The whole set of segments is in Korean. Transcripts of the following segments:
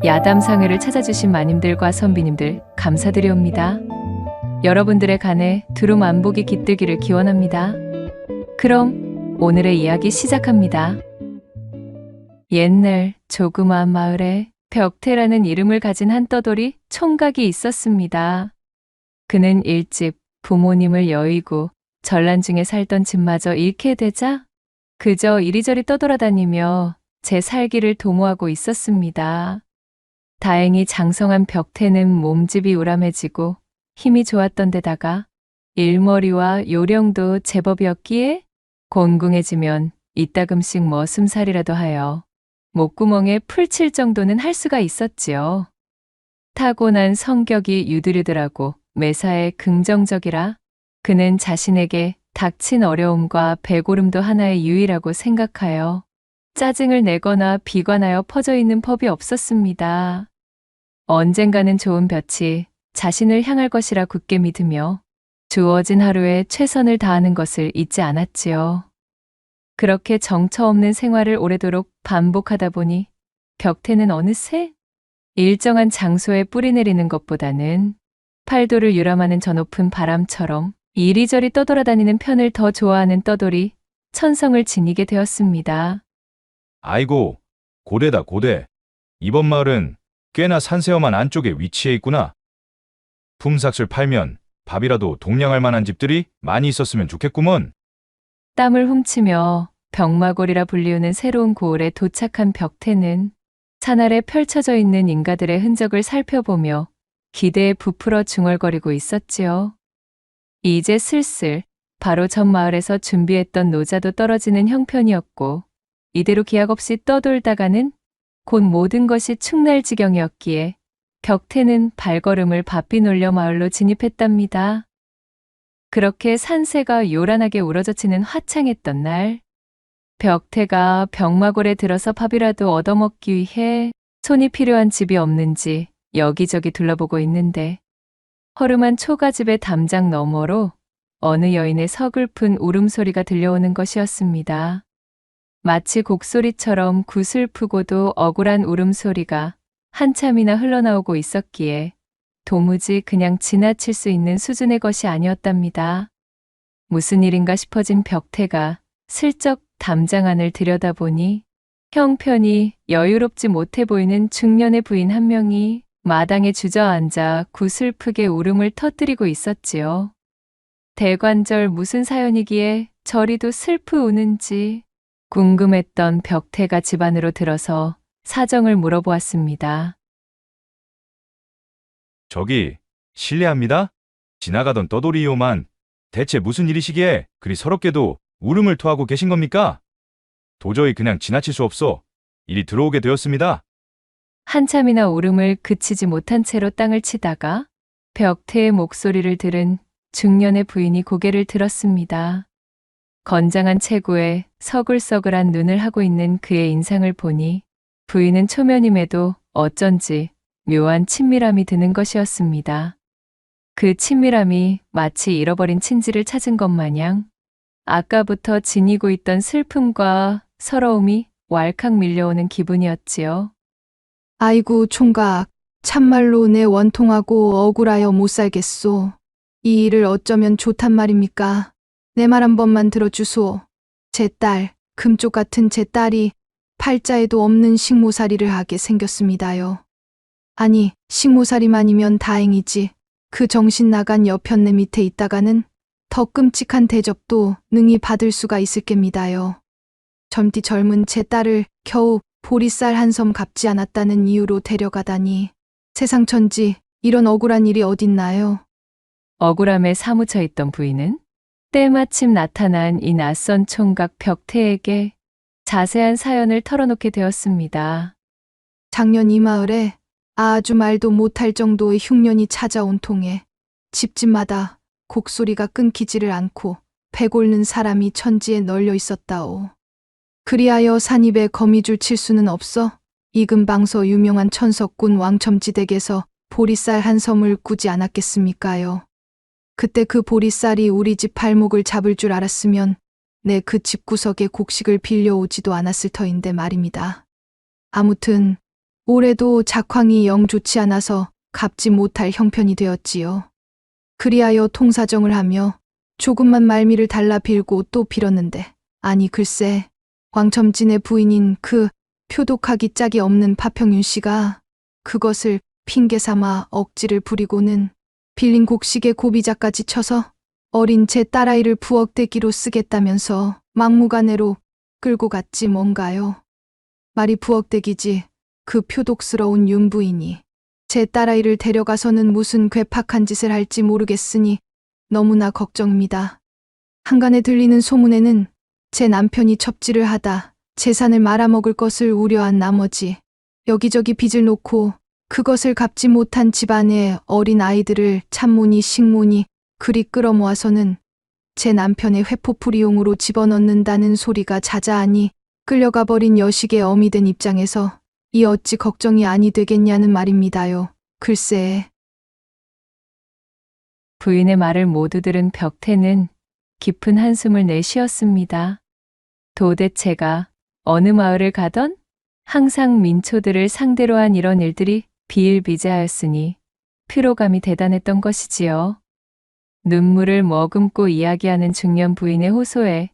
야담상회를 찾아주신 마님들과 선비님들 감사드리옵니다. 여러분들의 간에 두루 만복이 깃들기를 기원합니다. 그럼 오늘의 이야기 시작합니다. 옛날 조그마한 마을에 벽태라는 이름을 가진 한 떠돌이 총각이 있었습니다. 그는 일찍 부모님을 여의고 전란 중에 살던 집마저 잃게 되자 그저 이리저리 떠돌아다니며 제 살기를 도모하고 있었습니다. 다행히 장성한 벽태는 몸집이 우람해지고 힘이 좋았던 데다가 일머리와 요령도 제법이었기에 곤궁해지면 이따금씩 머슴살이라도 하여 목구멍에 풀 칠 정도는 할 수가 있었지요. 타고난 성격이 유들유들하고 매사에 긍정적이라 그는 자신에게 닥친 어려움과 배고름도 하나의 유의라고 생각하여 짜증을 내거나 비관하여 퍼져 있는 법이 없었습니다. 언젠가는 좋은 볕이 자신을 향할 것이라 굳게 믿으며 주어진 하루에 최선을 다하는 것을 잊지 않았지요. 그렇게 정처 없는 생활을 오래도록 반복하다 보니 벽태는 어느새 일정한 장소에 뿌리 내리는 것보다는 팔도를 유람하는 저 높은 바람처럼 이리저리 떠돌아다니는 편을 더 좋아하는 떠돌이 천성을 지니게 되었습니다. 아이고, 고대다 고대. 이번 마을은 꽤나 산세험한 안쪽에 위치해 있구나. 품삯을 팔면 밥이라도 동냥할 만한 집들이 많이 있었으면 좋겠구먼. 땀을 훔치며 벽마골이라 불리우는 새로운 고을에 도착한 벽태는 산아래 펼쳐져 있는 인가들의 흔적을 살펴보며 기대에 부풀어 중얼거리고 있었지요. 이제 슬슬 바로 전 마을에서 준비했던 노자도 떨어지는 형편이었고 이대로 기약 없이 떠돌다가는 곧 모든 것이 축날 지경이었기에 벽태는 발걸음을 바삐 놀려 마을로 진입했답니다. 그렇게 산새가 요란하게 우러젖히는 화창했던 날, 벽태가 벽마골에 들어서 밥이라도 얻어먹기 위해 손이 필요한 집이 없는지 여기저기 둘러보고 있는데 허름한 초가집의 담장 너머로 어느 여인의 서글픈 울음소리가 들려오는 것이었습니다. 마치 곡소리처럼 구슬프고도 억울한 울음소리가 한참이나 흘러나오고 있었기에 도무지 그냥 지나칠 수 있는 수준의 것이 아니었답니다. 무슨 일인가 싶어진 벽태가 슬쩍 담장 안을 들여다보니 형편이 여유롭지 못해 보이는 중년의 부인 한 명이 마당에 주저앉아 구슬프게 울음을 터뜨리고 있었지요. 대관절 무슨 사연이기에 저리도 슬프 우는지 궁금했던 벽태가 집 안으로 들어서 사정을 물어보았습니다. 저기, 실례합니다. 지나가던 떠돌이요만 대체 무슨 일이시기에 그리 서럽게도 울음을 토하고 계신 겁니까? 도저히 그냥 지나칠 수 없어 이리 들어오게 되었습니다. 한참이나 울음을 그치지 못한 채로 땅을 치다가 벽태의 목소리를 들은 중년의 부인이 고개를 들었습니다. 건장한 체구에 서글서글한 눈을 하고 있는 그의 인상을 보니 부인은 초면임에도 어쩐지 묘한 친밀함이 드는 것이었습니다. 그 친밀함이 마치 잃어버린 친지를 찾은 것 마냥 아까부터 지니고 있던 슬픔과 서러움이 왈칵 밀려오는 기분이었지요. 아이고 총각, 참말로 내 원통하고 억울하여 못 살겠소. 이 일을 어쩌면 좋단 말입니까? 내 말 한 번만 들어주소. 제 딸, 금쪽 같은 제 딸이 팔자에도 없는 식모살이를 하게 생겼습니다요. 아니, 식모살이만이면 다행이지. 그 정신 나간 여편네 밑에 있다가는 더 끔찍한 대접도 능히 받을 수가 있을 겝니다요. 젊디 젊은 제 딸을 겨우 보리쌀 한 섬 갚지 않았다는 이유로 데려가다니 세상 천지 이런 억울한 일이 어딨나요? 억울함에 사무쳐 있던 부인은 때마침 나타난 이 낯선 총각 벽태에게 자세한 사연을 털어놓게 되었습니다. 작년 이 마을에 아주 말도 못할 정도의 흉년이 찾아온 통에 집집마다 곡소리가 끊기지를 않고 배골는 사람이 천지에 널려 있었다오. 그리하여 산입에 거미줄 칠 수는 없어 이근방서 유명한 천석군 왕첨지댁에서 보리쌀 한 섬을 꾸지 않았겠습니까요. 그때 그 보리쌀이 우리 집 발목을 잡을 줄 알았으면 내 그 집구석에 곡식을 빌려오지도 않았을 터인데 말입니다. 아무튼 올해도 작황이 영 좋지 않아서 갚지 못할 형편이 되었지요. 그리하여 통사정을 하며 조금만 말미를 달라 빌고 또 빌었는데, 아니 글쎄, 왕첨진의 부인인 그 표독하기 짝이 없는 파평윤 씨가 그것을 핑계 삼아 억지를 부리고는 빌린 곡식에 고비자까지 쳐서 어린 제 딸아이를 부엌대기로 쓰겠다면서 막무가내로 끌고 갔지 뭔가요. 말이 부엌대기지 그 표독스러운 윤 부인이 제 딸아이를 데려가서는 무슨 괴팍한 짓을 할지 모르겠으니 너무나 걱정입니다. 한간에 들리는 소문에는 제 남편이 첩질을 하다 재산을 말아먹을 것을 우려한 나머지 여기저기 빚을 놓고 그것을 갚지 못한 집안의 어린 아이들을 참모니 식모니 그리 끌어모아서는 제 남편의 회포풀이용으로 집어넣는다는 소리가 자자하니 끌려가 버린 여식의 어미 된 입장에서 이 어찌 걱정이 아니 되겠냐는 말입니다요. 글쎄. 부인의 말을 모두 들은 벽태는 깊은 한숨을 내쉬었습니다. 도대체가 어느 마을을 가던 항상 민초들을 상대로 한 이런 일들이 비일비재하였으니 피로감이 대단했던 것이지요. 눈물을 머금고 이야기하는 중년 부인의 호소에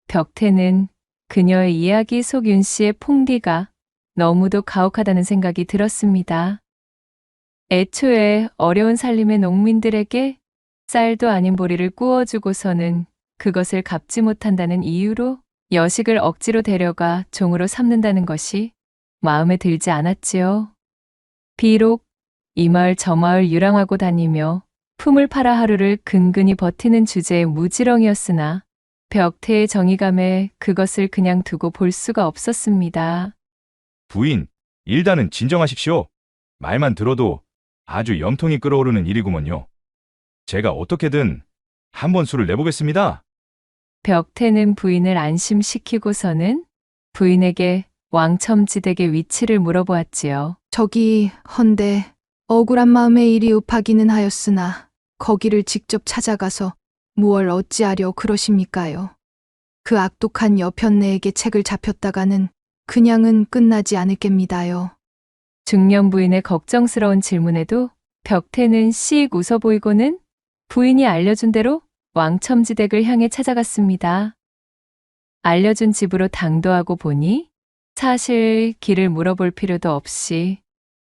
벽태는 그녀의 이야기 속 윤 씨의 폭리가 너무도 가혹하다는 생각이 들었습니다. 애초에 어려운 살림의 농민들에게 쌀도 아닌 보리를 구워주고서는 그것을 갚지 못한다는 이유로 여식을 억지로 데려가 종으로 삼는다는 것이 마음에 들지 않았지요. 비록 이 마을 저 마을 유랑하고 다니며 품을 팔아 하루를 근근히 버티는 주제의 무지렁이었으나 벽태의 정의감에 그것을 그냥 두고 볼 수가 없었습니다. 부인, 일단은 진정하십시오. 말만 들어도 아주 염통이 끓어오르는 일이구먼요. 제가 어떻게든 한번 수를 내보겠습니다. 벽태는 부인을 안심시키고서는 부인에게 왕첨지댁의 위치를 물어보았지요. 저기 헌데 억울한 마음에 이리 up하기는 하였으나 거기를 직접 찾아가서 무얼 어찌하려 그러십니까요? 그 악독한 여편네에게 책을 잡혔다가는 그냥은 끝나지 않을 겝니다요. 중년 부인의 걱정스러운 질문에도 벽태는 씩 웃어 보이고는 부인이 알려준 대로 왕첨지댁을 향해 찾아갔습니다. 알려준 집으로 당도하고 보니 사실 길을 물어볼 필요도 없이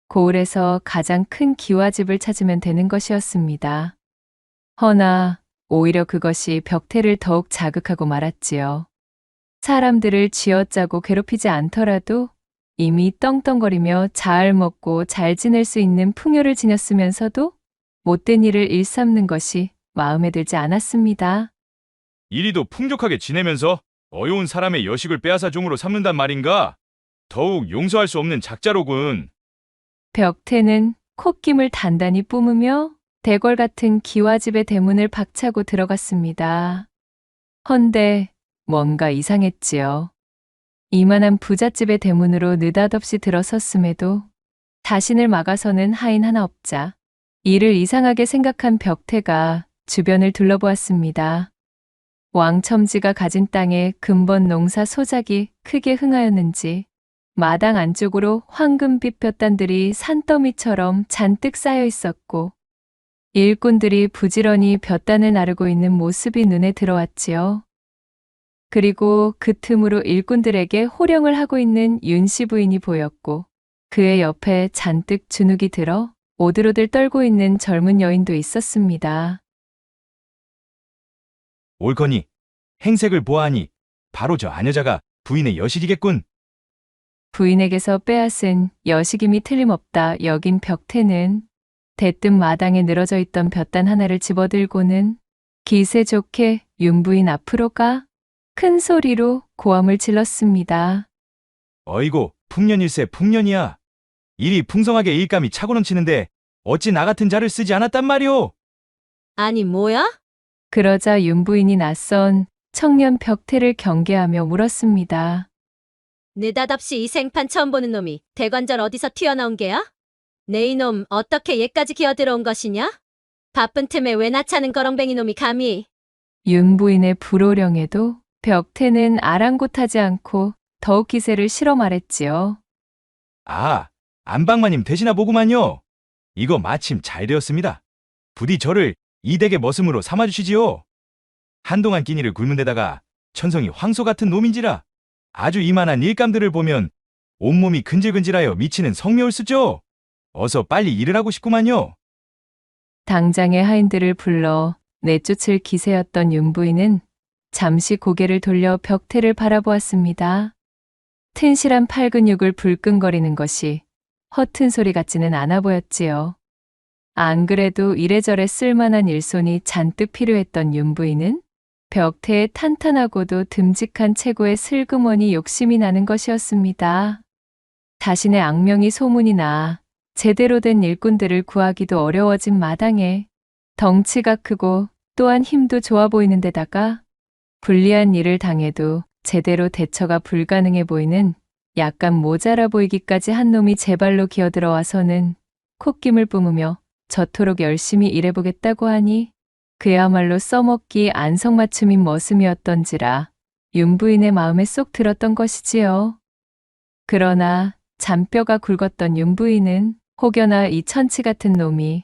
고을에서 가장 큰 기와집을 찾으면 되는 것이었습니다. 허나 오히려 그것이 벽태를 더욱 자극하고 말았지요. 사람들을 쥐어짜고 괴롭히지 않더라도 이미 떵떵거리며 잘 먹고 잘 지낼 수 있는 풍요를 지녔으면서도 못된 일을 일삼는 것이 마음에 들지 않았습니다. 이리도 풍족하게 지내면서 어여운 사람의 여식을 빼앗아 종으로 삼는단 말인가? 더욱 용서할 수 없는 작자로군. 벽태는 콧김을 단단히 뿜으며 대궐 같은 기와집의 대문을 박차고 들어갔습니다. 헌데 뭔가 이상했지요. 이만한 부잣집의 대문으로 느닷없이 들어섰음에도 자신을 막아서는 하인 하나 없자 이를 이상하게 생각한 벽태가 주변을 둘러보았습니다. 왕첨지가 가진 땅에 근본 농사 소작이 크게 흥하였는지 마당 안쪽으로 황금빛 볕단들이 산더미처럼 잔뜩 쌓여 있었고 일꾼들이 부지런히 볕단을 나르고 있는 모습이 눈에 들어왔지요. 그리고 그 틈으로 일꾼들에게 호령을 하고 있는 윤씨 부인이 보였고 그의 옆에 잔뜩 주눅이 들어 오들오들 떨고 있는 젊은 여인도 있었습니다. 옳거니 행색을 보아하니 바로 저 아녀자가 부인의 여식이겠군. 부인에게서 빼앗은 여식임이 틀림없다 여긴 벽태는 대뜸 마당에 늘어져 있던 볕단 하나를 집어들고는 기세 좋게 윤 부인 앞으로 가 큰 소리로 고함을 질렀습니다. 어이고 풍년일세 풍년이야. 일이 풍성하게 일감이 차고 넘치는데 어찌 나 같은 자를 쓰지 않았단 말이오. 아니 뭐야? 그러자 윤 부인이 낯선 청년 벽태를 경계하며 물었습니다. 느닷없이 이 생판 처음 보는 놈이 대관절 어디서 튀어나온 게야? 내 이놈 어떻게 얘까지 기어들어온 것이냐? 바쁜 틈에 왜 나차는 거렁뱅이 놈이 감히. 윤 부인의 불호령에도 벽태는 아랑곳하지 않고 더욱 기세를 실어 말했지요. 아, 안방마님 되시나 보구만요. 이거 마침 잘 되었습니다. 부디 저를 이 댁의 머슴으로 삼아주시지요. 한동안 끼니를 굶은 데다가 천성이 황소 같은 놈인지라 아주 이만한 일감들을 보면 온몸이 근질근질하여 미치는 성묘을수죠. 어서 빨리 일을 하고 싶구만요. 당장의 하인들을 불러 내쫓을 기세였던 윤부인은 잠시 고개를 돌려 벽태를 바라보았습니다. 튼실한 팔근육을 불끈거리는 것이 허튼 소리 같지는 않아 보였지요. 안 그래도 이래저래 쓸만한 일손이 잔뜩 필요했던 윤부인은 벽태의 탄탄하고도 듬직한 체구에 슬그머니 욕심이 나는 것이었습니다. 자신의 악명이 소문이 나 제대로 된 일꾼들을 구하기도 어려워진 마당에 덩치가 크고 또한 힘도 좋아 보이는 데다가 불리한 일을 당해도 제대로 대처가 불가능해 보이는 약간 모자라 보이기까지 한 놈이 제 발로 기어들어와서는 콧김을 뿜으며 저토록 열심히 일해보겠다고 하니 그야말로 써먹기 안성맞춤인 머슴이었던지라 윤부인의 마음에 쏙 들었던 것이지요. 그러나 잔뼈가 굵었던 윤부인은 혹여나 이 천치 같은 놈이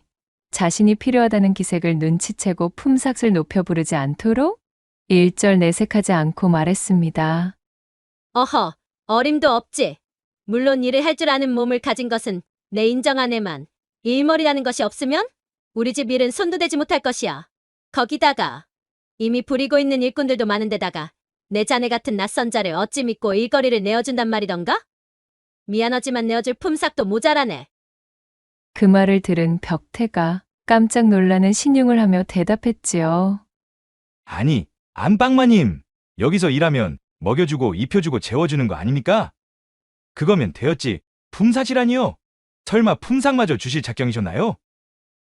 자신이 필요하다는 기색을 눈치채고 품삯을 높여 부르지 않도록 일절 내색하지 않고 말했습니다. 어허, 어림도 없지. 물론 일을 할 줄 아는 몸을 가진 것은 내 인정한 애만. 일머리라는 것이 없으면 우리 집 일은 손도 대지 못할 것이야. 거기다가 이미 부리고 있는 일꾼들도 많은데다가 내 자네 같은 낯선 자를 어찌 믿고 일거리를 내어준단 말이던가? 미안하지만 내어줄 품삯도 모자라네. 그 말을 들은 벽태가 깜짝 놀라는 신용을 하며 대답했지요. 아니, 안방마님. 여기서 일하면 먹여주고 입혀주고 재워주는 거 아닙니까? 그거면 되었지. 품삯이라니요. 설마 품삯마저 주실 작경이셨나요?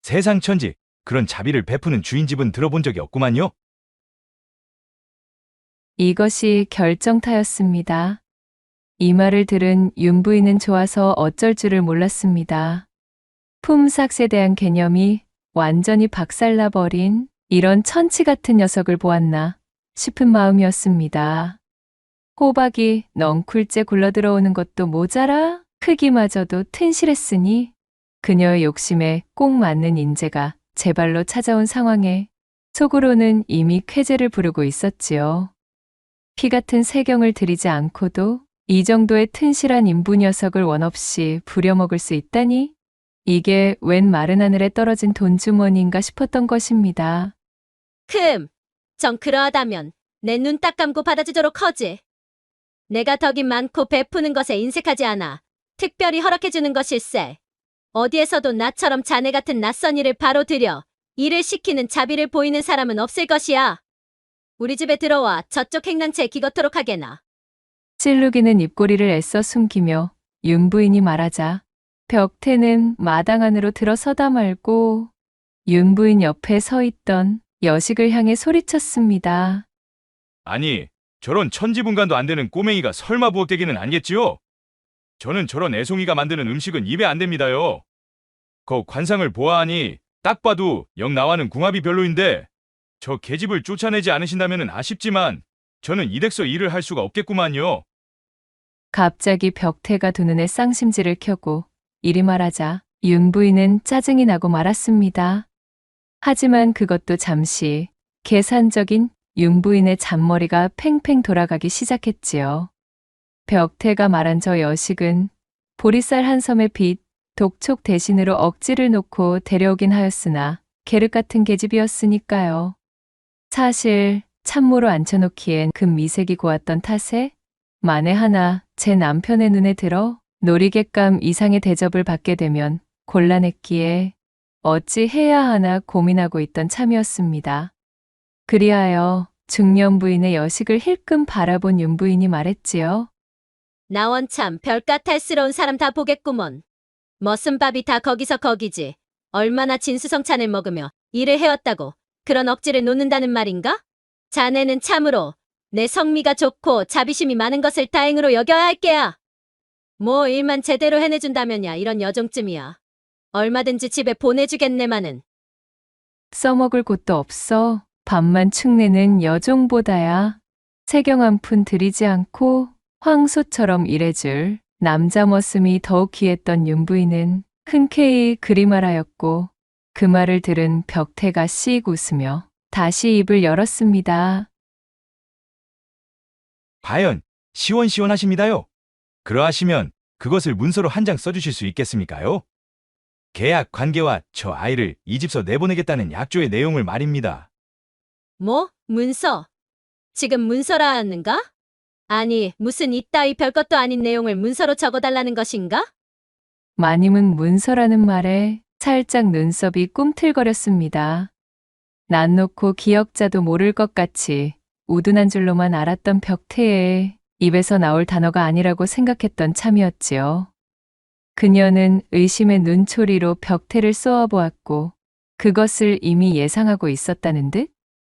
세상 천지 그런 자비를 베푸는 주인 집은 들어본 적이 없구만요. 이것이 결정타였습니다. 이 말을 들은 윤부인은 좋아서 어쩔 줄을 몰랐습니다. 품삯에 대한 개념이 완전히 박살나버린 이런 천치 같은 녀석을 보았나 싶은 마음이었습니다. 호박이 넝쿨째 굴러들어오는 것도 모자라 크기마저도 튼실했으니 그녀의 욕심에 꼭 맞는 인재가 제 발로 찾아온 상황에 속으로는 이미 쾌재를 부르고 있었지요. 피 같은 세경을 들이지 않고도 이 정도의 튼실한 인부 녀석을 원없이 부려먹을 수 있다니 이게 웬 마른 하늘에 떨어진 돈주머니인가 싶었던 것입니다. 정 그러하다면 내 눈 딱 감고 받아주도록 하지. 내가 덕이 많고 베푸는 것에 인색하지 않아 특별히 허락해주는 것일세. 어디에서도 나처럼 자네 같은 낯선 일을 바로 들여 일을 시키는 자비를 보이는 사람은 없을 것이야. 우리 집에 들어와 저쪽 행랑채에 기거토록 하게나. 찔르기는 입꼬리를 애써 숨기며 윤부인이 말하자 벽태는 마당 안으로 들어서다 말고 윤부인 옆에 서 있던 여식을 향해 소리쳤습니다. 아니, 저런 천지분간도 안 되는 꼬맹이가 설마 부엌대기는 아니겠지요? 저는 저런 애송이가 만드는 음식은 입에 안 됩니다요. 거 관상을 보아하니 딱 봐도 영 나와는 궁합이 별로인데 저 계집을 쫓아내지 않으신다면 아쉽지만 저는 이 댁서 일을 할 수가 없겠구만요. 갑자기 벽태가 두 눈에 쌍심지를 켜고 이리 말하자 윤부인은 짜증이 나고 말았습니다. 하지만 그것도 잠시 계산적인 윤부인의 잔머리가 팽팽 돌아가기 시작했지요. 벽태가 말한 저 여식은 보리쌀 한 섬의 빚, 독촉 대신으로 억지를 놓고 데려오긴 하였으나 계륵 같은 계집이었으니까요. 사실 참모로 앉혀놓기엔 금 미색이 고왔던 탓에 만에 하나 제 남편의 눈에 들어 놀이객감 이상의 대접을 받게 되면 곤란했기에 어찌 해야 하나 고민하고 있던 참이었습니다. 그리하여 중년 부인의 여식을 힐끔 바라본 윤부인이 말했지요. 나 원참 별까탈스러운 사람 다 보겠구먼. 머슴밥이 다 거기서 거기지. 얼마나 진수성찬을 먹으며 일을 해왔다고 그런 억지를 놓는다는 말인가? 자네는 참으로 내 성미가 좋고 자비심이 많은 것을 다행으로 여겨야 할 게야. 뭐 일만 제대로 해내준다면야 이런 여종쯤이야. 얼마든지 집에 보내주겠네마는. 써먹을 곳도 없어 밥만 축내는 여종보다야 세경 한 푼 들이지 않고 황소처럼 일해줄 남자 머슴이 더욱 귀했던 윤부인은 흔쾌히 그리말하였고 그 말을 들은 벽태가 씩 웃으며 다시 입을 열었습니다. 과연 시원시원하십니다요. 그러하시면 그것을 문서로 한 장 써주실 수 있겠습니까요? 계약 관계와 저 아이를 이 집서 내보내겠다는 약조의 내용을 말입니다. 뭐? 문서? 지금 문서라 하는가? 아니, 무슨 이따위 별것도 아닌 내용을 문서로 적어달라는 것인가? 마님은 문서라는 말에 살짝 눈썹이 꿈틀거렸습니다. 난 놓고 기억자도 모를 것 같이 우둔한 줄로만 알았던 벽태의 입에서 나올 단어가 아니라고 생각했던 참이었지요. 그녀는 의심의 눈초리로 벽태를 쏘아보았고 그것을 이미 예상하고 있었다는 듯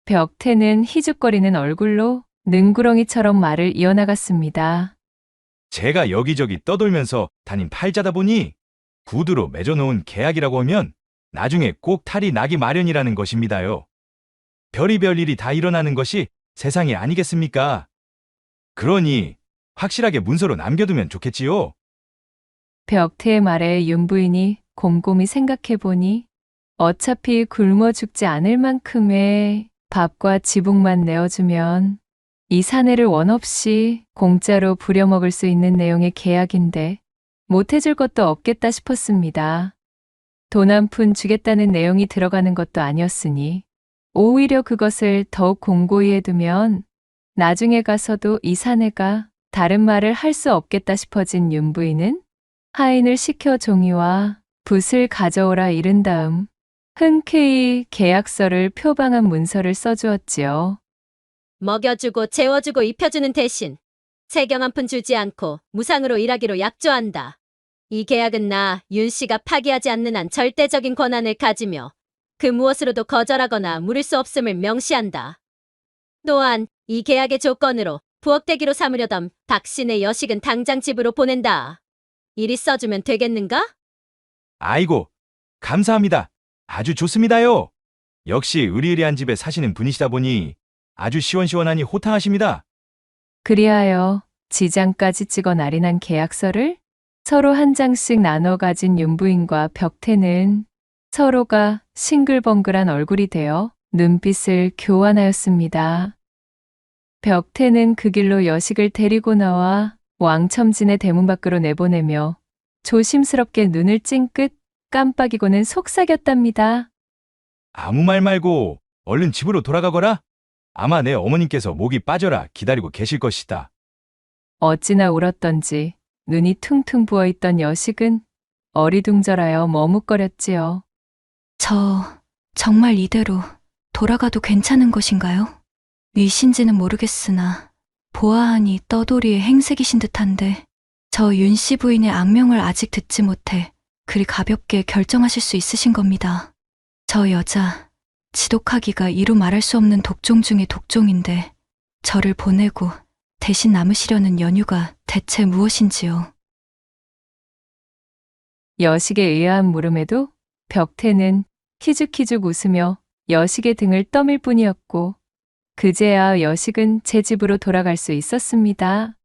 벽태는 희죽거리는 얼굴로 능구렁이처럼 말을 이어나갔습니다. 제가 여기저기 떠돌면서 다닌 팔자다 보니 구두로 맺어놓은 계약이라고 하면 나중에 꼭 탈이 나기 마련이라는 것입니다요. 별의별 일이 다 일어나는 것이 세상이 아니겠습니까? 그러니 확실하게 문서로 남겨두면 좋겠지요. 벽태의 말에 윤부인이 곰곰이 생각해보니 어차피 굶어 죽지 않을 만큼의 밥과 지붕만 내어주면 이 사내를 원없이 공짜로 부려먹을 수 있는 내용의 계약인데 못해줄 것도 없겠다 싶었습니다. 돈 한 푼 주겠다는 내용이 들어가는 것도 아니었으니 오히려 그것을 더욱 공고히 해두면 나중에 가서도 이 사내가 다른 말을 할 수 없겠다 싶어진 윤부인은 하인을 시켜 종이와 붓을 가져오라 이른 다음 흔쾌히 계약서를 표방한 문서를 써주었지요. 먹여주고 재워주고 입혀주는 대신 세경 한 푼 주지 않고 무상으로 일하기로 약조한다. 이 계약은 나 윤 씨가 파기하지 않는 한 절대적인 권한을 가지며 그 무엇으로도 거절하거나 물을 수 없음을 명시한다. 또한 이 계약의 조건으로 부엌대기로 삼으려던 박씨네 여식은 당장 집으로 보낸다. 이리 써주면 되겠는가? 아이고, 감사합니다. 아주 좋습니다요. 역시 의리의리한 집에 사시는 분이시다 보니 아주 시원시원하니 호탕하십니다. 그리하여 지장까지 찍어 날인한 계약서를 서로 한 장씩 나눠 가진 윤부인과 벽태는 서로가 싱글벙글한 얼굴이 되어 눈빛을 교환하였습니다. 벽태는 그 길로 여식을 데리고 나와 왕첨진의 대문 밖으로 내보내며 조심스럽게 눈을 찡긋 깜빡이고는 속삭였답니다. 아무 말 말고 얼른 집으로 돌아가거라. 아마 내 어머님께서 목이 빠져라 기다리고 계실 것이다. 어찌나 울었던지 눈이 퉁퉁 부어있던 여식은 어리둥절하여 머뭇거렸지요. 저 정말 이대로 돌아가도 괜찮은 것인가요? 위신지는 모르겠으나 보아하니 떠돌이의 행색이신 듯한데 저 윤 씨 부인의 악명을 아직 듣지 못해 그리 가볍게 결정하실 수 있으신 겁니다. 저 여자 지독하기가 이루 말할 수 없는 독종 중의 독종인데 저를 보내고 대신 남으시려는 연유가 대체 무엇인지요? 여식에 의아한 물음에도 벽태는 희죽희죽 웃으며 여식의 등을 떠밀 뿐이었고 그제야 여식은 제 집으로 돌아갈 수 있었습니다.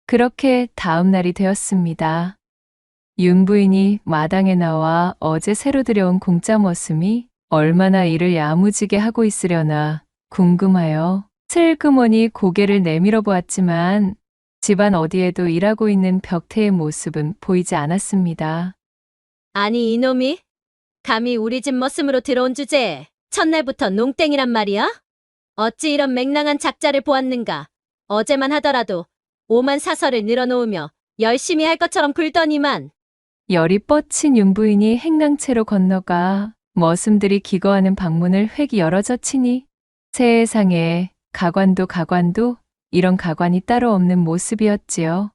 그렇게 다음 날이 되었습니다. 윤 부인이 마당에 나와 어제 새로 들여온 공짜 머슴이 얼마나 일을 야무지게 하고 있으려나 궁금하여 슬그머니 고개를 내밀어 보았지만 집안 어디에도 일하고 있는 벽태의 모습은 보이지 않았습니다. 아니 이놈이 감히 우리 집 머슴으로 들어온 주제에 첫날부터 농땡이란 말이야? 어찌 이런 맹랑한 작자를 보았는가? 어제만 하더라도 오만 사설을 늘어놓으며 열심히 할 것처럼 굴더니만. 열이 뻗친 윤 부인이 행랑채로 건너가 머슴들이 기거하는 방문을 획 열어젖히니 세상에 가관도 이런 가관이 따로 없는 모습이었지요.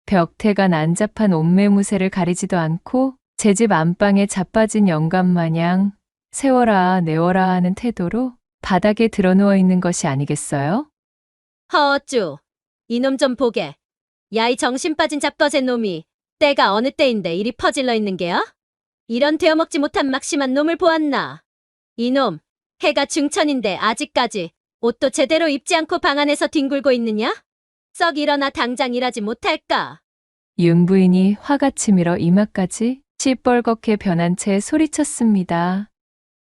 벽태가 난잡한 옷매무새를 가리지도 않고 제 집 안방에 자빠진 영감 마냥 세워라 내워라 하는 태도로 바닥에 드러누워 있는 것이 아니겠어요? 허쭈, 이놈 좀 보게. 야 이 정신 빠진 잡거제 놈이 때가 어느 때인데 이리 퍼질러 있는 게야? 이런 되어먹지 못한 막심한 놈을 보았나? 이놈, 해가 중천인데 아직까지 옷도 제대로 입지 않고 방 안에서 뒹굴고 있느냐? 썩 일어나 당장 일하지 못할까? 윤 부인이 화가 치밀어 이마까지 시뻘겋게 변한 채 소리쳤습니다.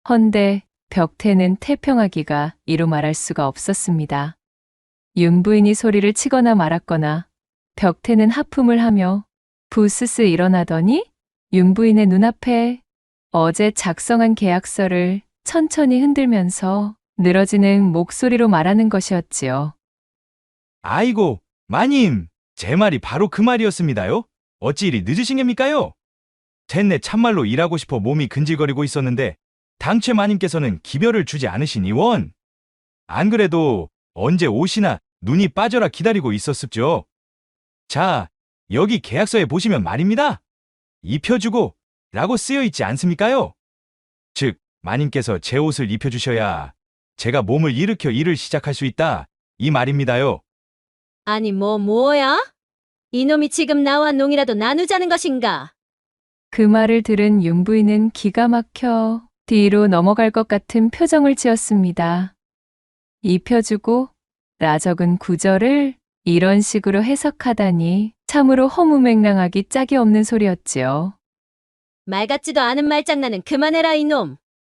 헌데 벽태는 태평하기가 이루 말할 수가 없었습니다. 윤 부인이 소리를 치거나 말았거나 벽태는 하품을 하며 부스스 일어나더니 윤 부인의 눈앞에 어제 작성한 계약서를 천천히 흔들면서 늘어지는 목소리로 말하는 것이었지요. 아이고, 마님, 제 말이 바로 그 말이었습니다요. 어찌 이리 늦으신 겁니까요? 젠내 참말로 일하고 싶어 몸이 근질거리고 있었는데 당최 마님께서는 기별을 주지 않으시니 원. 안 그래도 언제 오시나 눈이 빠져라 기다리고 있었습죠. 자, 여기 계약서에 보시면 말입니다. 입혀주고 라고 쓰여 있지 않습니까요? 즉, 마님께서 제 옷을 입혀주셔야 제가 몸을 일으켜 일을 시작할 수 있다. 이 말입니다요. 아니 뭐야? 이놈이 지금 나와 농이라도 나누자는 것인가? 그 말을 들은 윤 부인은 기가 막혀 뒤로 넘어갈 것 같은 표정을 지었습니다. 입혀주고 라 적은 구절을 이런 식으로 해석하다니 참으로 허무맹랑하기 짝이 없는 소리였지요. 말 같지도 않은 말장난은 그만해라 이놈.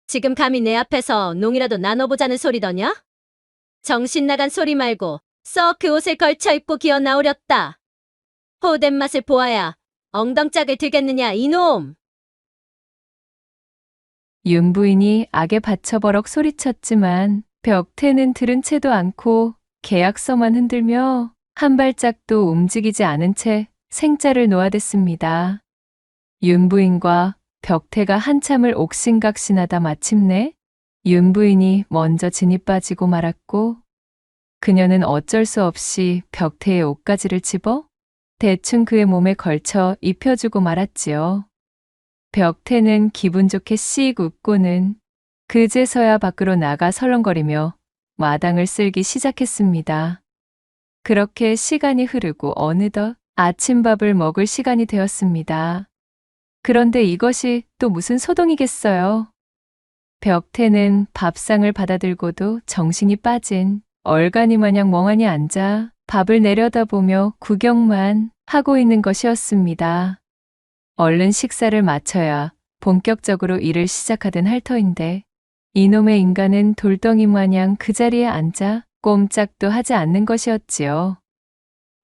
지금 감히 내 앞에서 농이라도 나눠보자는 소리더냐? 정신 나간 소리 말고 썩 그 옷을 걸쳐 입고 기어 나오렸다. 호된 맛을 보아야 엉덩짝을 들겠느냐 이놈. 윤 부인이 악에 받쳐버럭 소리쳤지만 벽태는 들은 채도 않고 계약서만 흔들며 한 발짝도 움직이지 않은 채 생자를 놓아댔습니다. 윤 부인과 벽태가 한참을 옥신각신하다 마침내 윤 부인이 먼저 진이 빠지고 말았고 그녀는 어쩔 수 없이 벽태의 옷가지를 집어 대충 그의 몸에 걸쳐 입혀주고 말았지요. 벽태는 기분 좋게 씩 웃고는 그제서야 밖으로 나가 설렁거리며 마당을 쓸기 시작했습니다. 그렇게 시간이 흐르고 어느덧 아침밥을 먹을 시간이 되었습니다. 그런데 이것이 또 무슨 소동이겠어요. 벽태는 밥상을 받아들고도 정신이 빠진 얼간이 마냥 멍하니 앉아 밥을 내려다보며 구경만 하고 있는 것이었습니다. 얼른 식사를 마쳐야 본격적으로 일을 시작하던 할 터인데 이놈의 인간은 돌덩이 마냥 그 자리에 앉아 꼼짝도 하지 않는 것이었지요.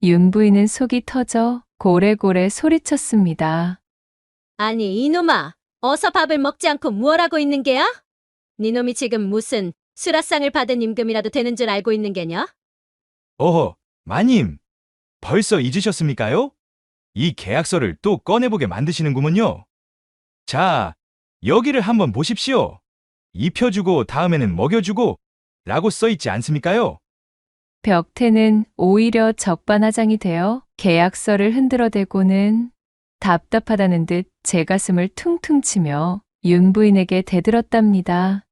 윤 부인은 속이 터져 고래고래 소리쳤습니다. 아니 이놈아, 어서 밥을 먹지 않고 무얼 하고 있는 게야? 니놈이 지금 무슨 수라상을 받은 임금이라도 되는 줄 알고 있는 게냐? 어허, 마님, 벌써 잊으셨습니까요? 이 계약서를 또 꺼내보게 만드시는구먼요. 자, 여기를 한번 보십시오. 입혀주고 다음에는 먹여주고 라고 써있지 않습니까요? 벽태는 오히려 적반하장이 되어 계약서를 흔들어대고는 답답하다는 듯 제 가슴을 퉁퉁 치며 윤 부인에게 대들었답니다.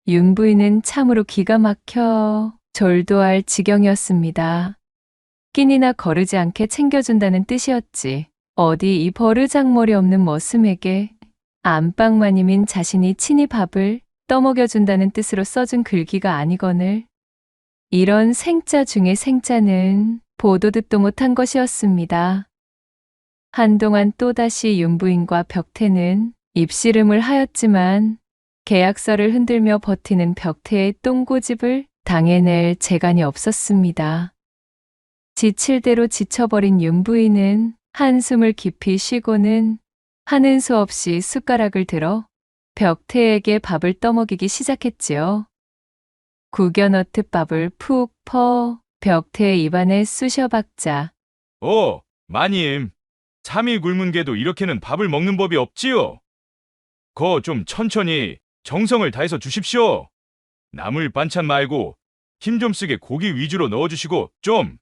윤 부인은 참으로 기가 막혀 졸도할 지경이었습니다. 끼니나 거르지 않게 챙겨준다는 뜻이었지. 어디 이 버르장머리 없는 머슴에게 안방마님인 자신이 친히 밥을 떠먹여준다는 뜻으로 써준 글귀가 아니거늘 이런 생자 중의 생자는 보도 듣도 못한 것이었습니다. 한동안 또다시 윤 부인과 벽태는 입씨름을 하였지만 계약서를 흔들며 버티는 벽태의 똥고집을 당해낼 재간이 없었습니다. 지칠 대로 지쳐버린 윤 부인은 한숨을 깊이 쉬고는 하는 수 없이 숟가락을 들어 벽태에게 밥을 떠먹이기 시작했지요. 구겨 넣듯 밥을 푹 퍼 벽태의 입안에 쑤셔박자 마님, 3일 굶은 개도 이렇게는 밥을 먹는 법이 없지요. 거 좀 천천히 정성을 다해서 주십시오. 나물 반찬 말고 힘 좀 쓰게 고기 위주로 넣어주시고 좀.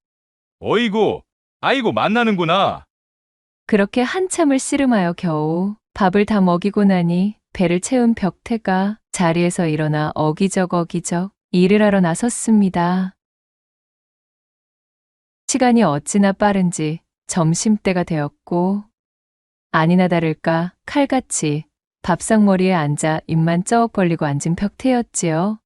어이구, 아이고 만나는구나. 그렇게 한참을 씨름하여 겨우 밥을 다 먹이고 나니 배를 채운 벽태가 자리에서 일어나 어기적 일을 하러 나섰습니다. 시간이 어찌나 빠른지 점심때가 되었고 아니나 다를까 칼같이 밥상머리에 앉아 입만 쩍 벌리고 앉은 벽태였지요.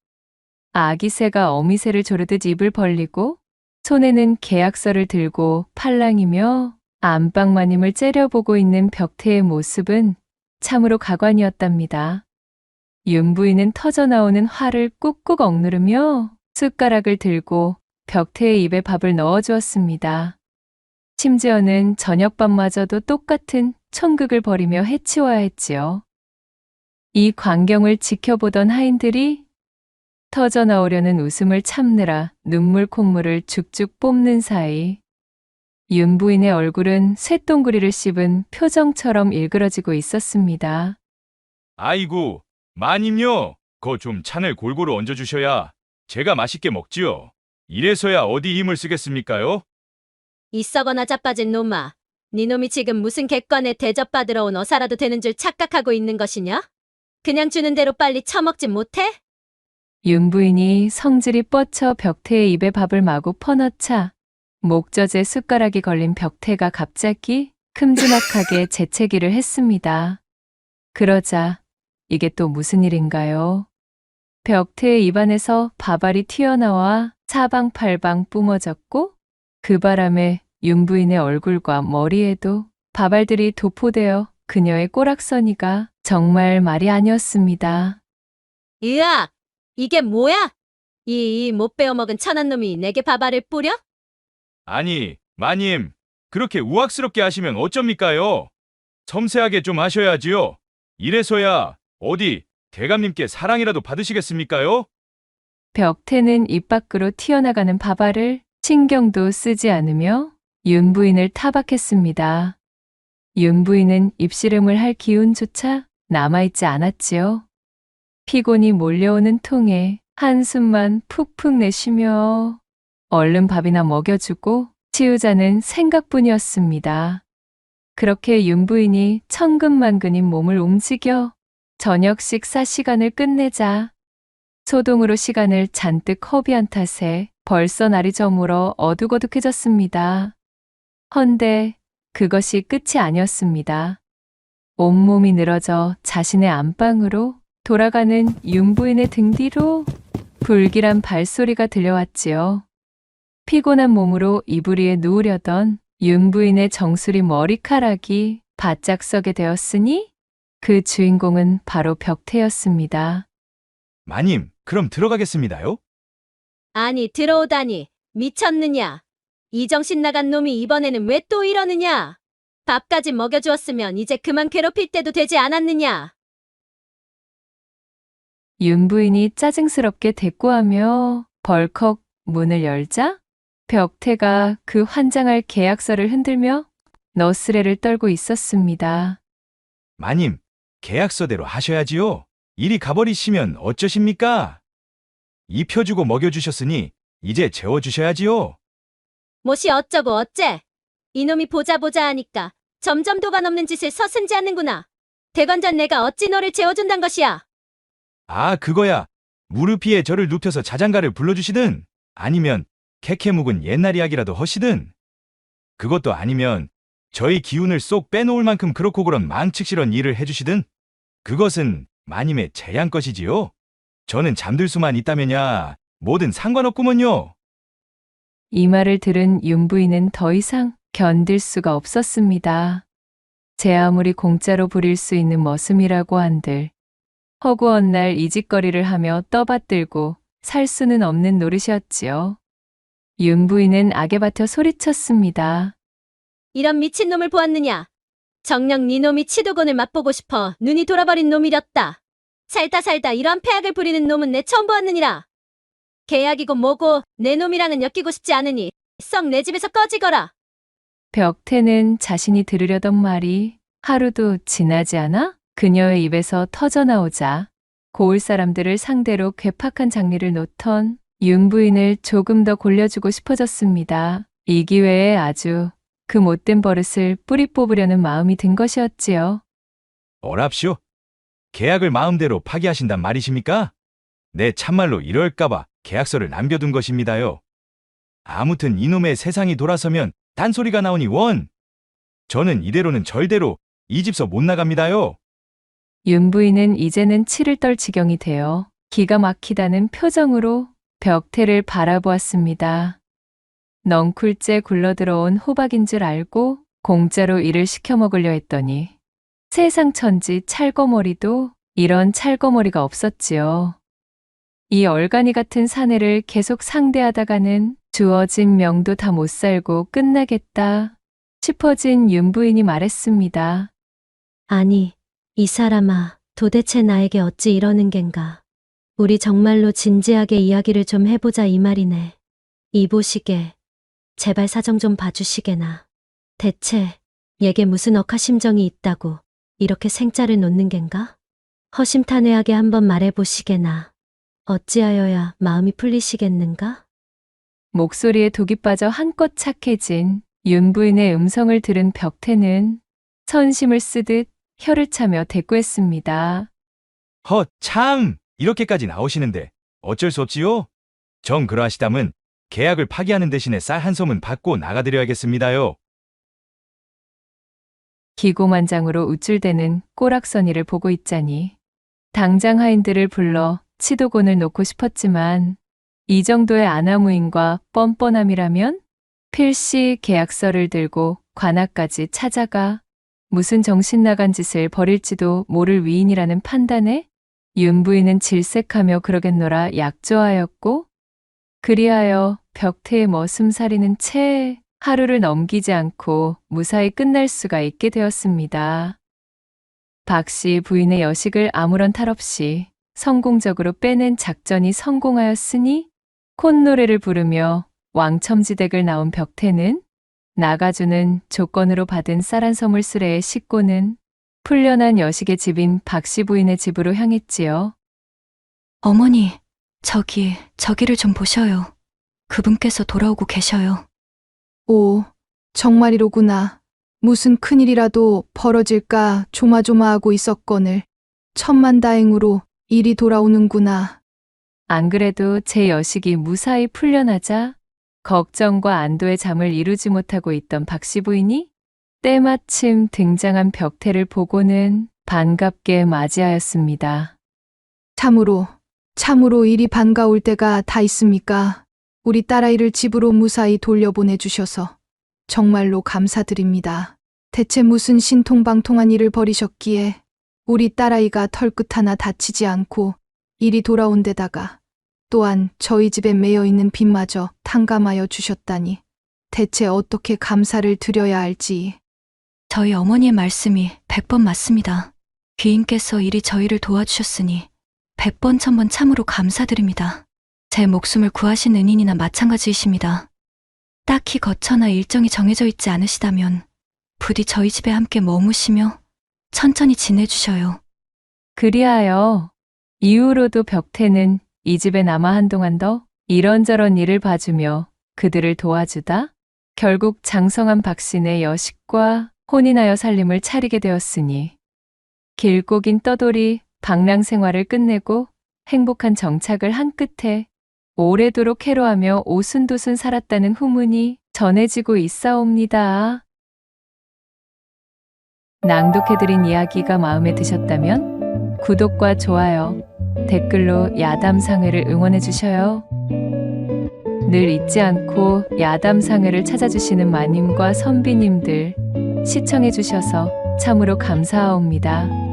아기 새가 어미새를 조르듯 입을 벌리고 손에는 계약서를 들고 팔랑이며 안방마님을 째려보고 있는 벽태의 모습은 참으로 가관이었답니다. 윤 부인은 터져나오는 화를 꾹꾹 억누르며 숟가락을 들고 벽태의 입에 밥을 넣어주었습니다. 심지어는 저녁밥마저도 똑같은 천극을 벌이며 해치워야 했지요. 이 광경을 지켜보던 하인들이 터져나오려는 웃음을 참느라 눈물 콧물을 죽죽 뽑는 사이 윤 부인의 얼굴은 쇳동그리를 씹은 표정처럼 일그러지고 있었습니다. 아이고, 마님요. 거 좀 찬을 골고루 얹어주셔야 제가 맛있게 먹지요. 이래서야 어디 힘을 쓰겠습니까요? 이 썩어나 자빠진 놈아. 니놈이 지금 무슨 객관에 대접받으러 온 어사라도 되는 줄 착각하고 있는 것이냐? 그냥 주는 대로 빨리 처먹지 못해? 윤 부인이 성질이 뻗쳐 벽태의 입에 밥을 마구 퍼넣자 목젖에 숟가락이 걸린 벽태가 갑자기 큼지막하게 재채기를 했습니다. 그러자 이게 또 무슨 일인가요? 벽태의 입안에서 밥알이 튀어나와 사방팔방 뿜어졌고 그 바람에 윤 부인의 얼굴과 머리에도 밥알들이 도포되어 그녀의 꼬락서니가 정말 말이 아니었습니다. 으악! 이게 뭐야? 이 못 베어먹은 천한 놈이 내게 밥알을 뿌려? 아니, 마님, 그렇게 우악스럽게 하시면 어쩝니까요? 섬세하게 좀 하셔야지요. 이래서야 어디 대감님께 사랑이라도 받으시겠습니까요? 벽태는 입 밖으로 튀어나가는 밥알을 신경도 쓰지 않으며 윤 부인을 타박했습니다. 윤 부인은 입씨름을 할 기운조차 남아있지 않았지요. 피곤이 몰려오는 통에 한숨만 푹푹 내쉬며 얼른 밥이나 먹여주고 치우자는 생각뿐이었습니다. 그렇게 윤 부인이 천근만근인 몸을 움직여 저녁 식사 시간을 끝내자 소동으로 시간을 잔뜩 허비한 탓에 벌써 날이 저물어 어둑어둑해졌습니다. 헌데 그것이 끝이 아니었습니다. 온몸이 늘어져 자신의 안방으로 돌아가는 윤 부인의 등 뒤로 불길한 발소리가 들려왔지요. 피곤한 몸으로 이불 위에 누우려던 윤 부인의 정수리 머리카락이 바짝 서게 되었으니 그 주인공은 바로 벽태였습니다. 마님, 그럼 들어가겠습니다요? 아니, 들어오다니. 미쳤느냐? 이 정신 나간 놈이 이번에는 왜 또 이러느냐? 밥까지 먹여주었으면 이제 그만 괴롭힐 때도 되지 않았느냐? 윤 부인이 짜증스럽게 대꾸하며 벌컥 문을 열자 벽태가 그 환장할 계약서를 흔들며 너스레를 떨고 있었습니다. 마님, 계약서대로 하셔야지요. 이리 가버리시면 어쩌십니까? 입혀주고 먹여주셨으니 이제 재워주셔야지요. 못이 어쩌고 어째? 이놈이 보자 하니까 점점 도가 넘는 짓을 서슴지 않는구나. 대관전 내가 어찌 너를 재워준단 것이야? 아, 그거야. 무릎 위에 저를 눕혀서 자장가를 불러주시든 아니면 캐캐 묵은 옛날 이야기라도 하시든 그것도 아니면 저희 기운을 쏙 빼놓을 만큼 그렇고 그런 망측스런 일을 해주시든 그것은 마님의 재량 것이지요. 저는 잠들 수만 있다면야 뭐든 상관없구먼요. 이 말을 들은 윤 부인은 더 이상 견딜 수가 없었습니다. 제 아무리 공짜로 부릴 수 있는 머슴이라고 한들 허구한 날 이짓거리를 하며 떠받들고 살 수는 없는 노릇이었지요. 윤 부인은 악에 받쳐 소리쳤습니다. 이런 미친놈을 보았느냐? 정녕 네 놈이 치도곤을 맛보고 싶어 눈이 돌아버린 놈이렸다. 살다 이런 폐악을 부리는 놈은 내 처음 보았느니라. 계약이고 뭐고 내 놈이랑은 엮이고 싶지 않으니 썩 내 집에서 꺼지거라. 벽태는 자신이 들으려던 말이 하루도 지나지 않아 그녀의 입에서 터져나오자 고을 사람들을 상대로 괴팍한 장리를 놓던 윤 부인을 조금 더 골려주고 싶어졌습니다. 이 기회에 아주 그 못된 버릇을 뿌리 뽑으려는 마음이 든 것이었지요. 어랍쇼. 계약을 마음대로 파기하신단 말이십니까? 네, 참말로 이럴까봐 계약서를 남겨둔 것입니다요. 아무튼 이놈의 세상이 돌아서면 딴소리가 나오니 원. 저는 이대로는 절대로 이 집서 못 나갑니다요. 윤 부인은 이제는 치를 떨 지경이 되어 기가 막히다는 표정으로 벽태를 바라보았습니다. 넝쿨째 굴러들어온 호박인 줄 알고 공짜로 일을 시켜 먹으려 했더니 세상 천지 찰거머리도 이런 찰거머리가 없었지요. 이 얼간이 같은 사내를 계속 상대하다가는 주어진 명도 다 못 살고 끝나겠다 싶어진 윤 부인이 말했습니다. 아니, 이 사람아, 도대체 나에게 어찌 이러는 겐가. 우리 정말로 진지하게 이야기를 좀 해보자 이 말이네. 이보시게, 제발 사정 좀 봐주시게나. 대체 얘게 무슨 억하심정이 있다고 이렇게 생짜를 놓는 겐가? 허심탄회하게 한번 말해보시게나. 어찌하여야 마음이 풀리시겠는가? 목소리에 독이 빠져 한껏 착해진 윤 부인의 음성을 들은 벽태는 선심을 쓰듯 혀를 차며 대꾸했습니다. 참! 이렇게까지 나오시는데 어쩔 수 없지요? 정 그러하시다면 계약을 파기하는 대신에 쌀 한 섬은 받고 나가드려야겠습니다요. 기고만장으로 우쭐대는 꼬락서니를 보고 있자니 당장 하인들을 불러 치도곤을 놓고 싶었지만 이 정도의 아나무인과 뻔뻔함이라면 필시 계약서를 들고 관아까지 찾아가 무슨 정신 나간 짓을 벌일지도 모를 위인이라는 판단에 윤 부인은 질색하며 그러겠노라 약조하였고 그리하여 벽태의 머슴살이는 채 하루를 넘기지 않고 무사히 끝날 수가 있게 되었습니다. 박씨 부인의 여식을 아무런 탈 없이 성공적으로 빼낸 작전이 성공하였으니 콧노래를 부르며 왕첨지댁을 나온 벽태는 나가주는 조건으로 받은 쌀 한 섬을 수레에 싣고는 풀려난 여식의 집인 박씨 부인의 집으로 향했지요. 어머니, 저기를 좀 보셔요. 그분께서 돌아오고 계셔요. 오, 정말이로구나. 무슨 큰일이라도 벌어질까 조마조마하고 있었거늘 천만다행으로 일이 돌아오는구나. 안 그래도 제 여식이 무사히 풀려나자 걱정과 안도의 잠을 이루지 못하고 있던 박씨 부인이 때마침 등장한 벽태를 보고는 반갑게 맞이하였습니다. 참으로 일이 반가울 때가 다 있습니까? 우리 딸아이를 집으로 무사히 돌려보내주셔서 정말로 감사드립니다. 대체 무슨 신통방통한 일을 벌이셨기에 우리 딸아이가 털끝 하나 다치지 않고 일이 돌아온 데다가 또한 저희 집에 매여있는 빚마저 탕감하여 주셨다니 대체 어떻게 감사를 드려야 할지. 저희 어머니의 말씀이 100번 맞습니다. 귀인께서 이리 저희를 도와주셨으니 100번 1000번 참으로 감사드립니다. 제 목숨을 구하신 은인이나 마찬가지이십니다. 딱히 거처나 일정이 정해져 있지 않으시다면 부디 저희 집에 함께 머무시며 천천히 지내주셔요. 그리하여 이후로도 벽태는 이 집에 남아 한동안 더 이런저런 일을 봐주며 그들을 도와주다 결국 장성한 박신의 여식과 혼인하여 살림을 차리게 되었으니 길고 긴 떠돌이 방랑 생활을 끝내고 행복한 정착을 한 끝에 오래도록 해로하며 오순도순 살았다는 후문이 전해지고 있사옵니다. 낭독해드린 이야기가 마음에 드셨다면 구독과 좋아요, 댓글로 야담상회를 응원해 주셔요. 늘 잊지 않고 야담상회를 찾아주시는 마님과 선비님들 시청해 주셔서 참으로 감사하옵니다.